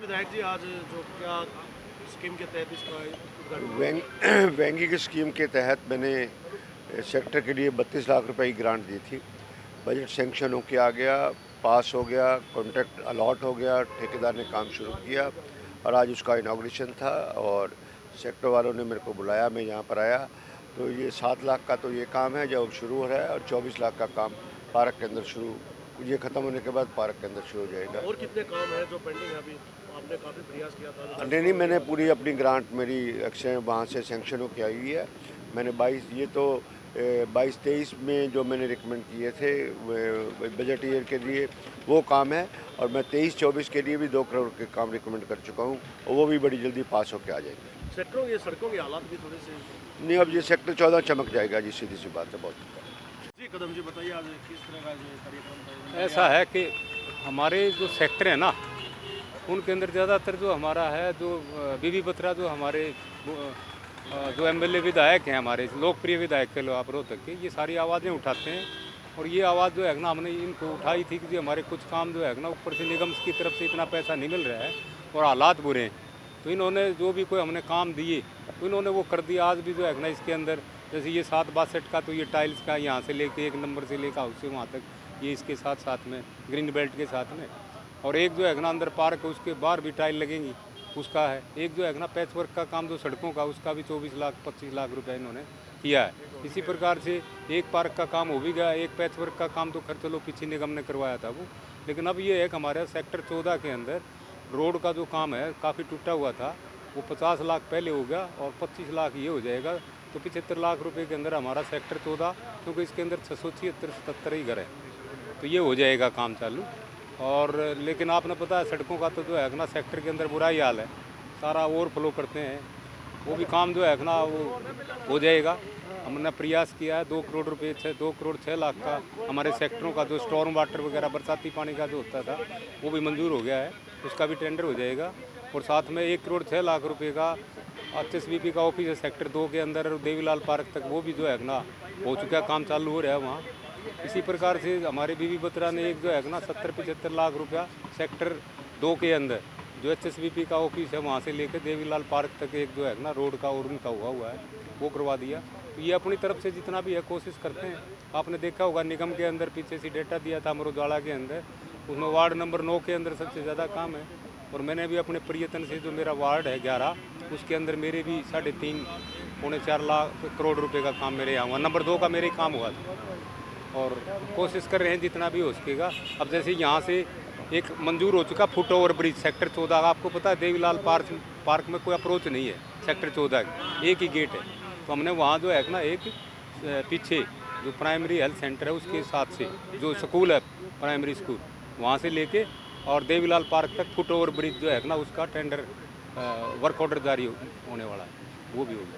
विधायक जी आज जो क्या स्कीम के तहत इसका उद्घाटन हुआ? वैंगिक स्कीम के तहत मैंने सेक्टर के लिए 32 लाख रुपए की ग्रांट दी थी। बजट सैंक्शन होके आ गया, पास हो गया, कॉन्ट्रैक्ट अलॉट हो गया, ठेकेदार ने काम शुरू किया और आज उसका इनॉग्रेशन था और सेक्टर वालों ने मेरे को बुलाया, मैं यहाँ पर आया। तो ये 7 लाख का तो ये काम है जो अब शुरू हो रहा है और 24 लाख का काम पार्क के अंदर शुरू, ये ख़त्म होने के बाद पार्क के अंदर शुरू हो जाएगा। और कितने काम हैं जो पेंडिंग है अभी? आपने काफ़ी प्रयास किया था जो नहीं, मैंने पूरी अपनी ग्रांट मेरी अक्षय वहाँ से सैंक्शन होकर आई हुई है। मैंने 22 ये तो 22-23 में जो मैंने रिकमेंड किए थे बजट ईयर के लिए वो काम है और मैं 23-24 के लिए भी 2 करोड़ के काम रिकमेंड कर चुका हूँ और वो भी बड़ी जल्दी पास होकर आ जाएंगे। सेक्टरों ये सड़कों की हालात भी थोड़ी सी। नहीं, अब ये सेक्टर 14 चमक जाएगा जी, सीधी सी बात है बहुत। जी कदम जी बताइए आज किस तरह का जो कार्यक्रम था? ऐसा है कि हमारे जो सेक्टर है ना, उनके अंदर ज़्यादातर जो हमारा है जो बीबी बत्रा जो हमारे जो एमएलए विधायक हैं, हमारे लोकप्रिय विधायक के लोग आप रोहतक के, ये सारी आवाज़ें उठाते हैं। और ये आवाज़ जो है ना, हमने इनको उठाई थी कि जी हमारे कुछ काम जो है ना ऊपर से निगम की तरफ से इतना पैसा नहीं मिल रहा है और हालात बुरे हैं। तो इन्होंने जो भी कोई हमने काम दिए तो इन्होंने वो कर दिया। आज भी जो है ना इसके अंदर जैसे ये 7-62 का, तो ये टाइल्स का यहाँ से लेके 1 नंबर से लेकर हाउस से वहाँ तक, ये इसके साथ में ग्रीन बेल्ट के साथ में। और एक जो है ना अंदर पार्क है उसके बाहर भी टाइल लगेंगी, उसका है। एक जो है ना पैच वर्क का काम जो सड़कों का, उसका भी 24 लाख 25 लाख रुपए इन्होंने किया है। इसी प्रकार से एक पार्क का काम हो भी गया, एक पैच वर्क का काम तो खैर चलो पीछे निगम ने करवाया था वो। लेकिन अब ये है कि हमारे सेक्टर 14 के अंदर रोड का जो काम है काफ़ी टूटा हुआ था, वो 50 लाख पहले हो गया और 25 लाख ये हो जाएगा। तो 75 लाख रुपए के अंदर हमारा सेक्टर 14, क्योंकि इसके अंदर 676-77 ही घर है, तो ये हो जाएगा काम चालू। और लेकिन आपने पता है सड़कों का तो जो है ना सेक्टर के अंदर बुरा ही हाल है, सारा ओवरफ्लो करते हैं। वो भी काम जो है ना वो हो जाएगा। हमने प्रयास किया है 2 करोड़ रुपये 2 करोड़ 6 लाख का हमारे सेक्टरों का जो स्टॉर्म वाटर वगैरह बरसाती पानी का जो होता था वो भी मंजूर हो गया है, उसका भी टेंडर हो जाएगा। और साथ में 1 करोड़ 6 लाख रुपये का HSBP का ऑफिस है सेक्टर 2 के अंदर, देवीलाल पार्क तक वो भी जो है ना हो चुका, काम चालू हो रहा है वहाँ। इसी प्रकार से हमारे बीबी बत्रा ने एक जो है ना 70-75 लाख रुपया सेक्टर 2 के अंदर जो HSBP का ऑफिस है वहाँ से लेकर देवीलाल पार्क तक एक जो है ना रोड का और उनका हुआ है वो करवा दिया। तो ये अपनी तरफ से जितना भी है कोशिश करते हैं। आपने देखा होगा निगम के अंदर पीछे से डेटा दिया था अमरुद्वाला के अंदर, उसमें वार्ड नंबर 9 के अंदर सबसे ज़्यादा काम है। और मैंने भी अपने प्रयत्न से जो मेरा वार्ड है 11, उसके अंदर मेरे भी 3.5-4 लाख करोड़ रुपए का काम मेरे यहाँ हुआ। नंबर 2 का मेरे काम हुआ था और कोशिश कर रहे हैं जितना भी हो सकेगा। अब जैसे यहाँ से एक मंजूर हो चुका फुट ओवर ब्रिज सेक्टर 14 का, आपको पता है देवीलाल पार्क में कोई अप्रोच नहीं है सेक्टर 14 की, एक ही गेट है। तो हमने वहाँ जो है ना एक पीछे जो प्राइमरी हेल्थ सेंटर है उसके साथ से जो स्कूल है प्राइमरी स्कूल, वहाँ से लेके और देवीलाल पार्क तक फुट ओवर ब्रिज जो है ना उसका टेंडर वर्क ऑर्डर जारी होने वाला है, वो भी हो गया।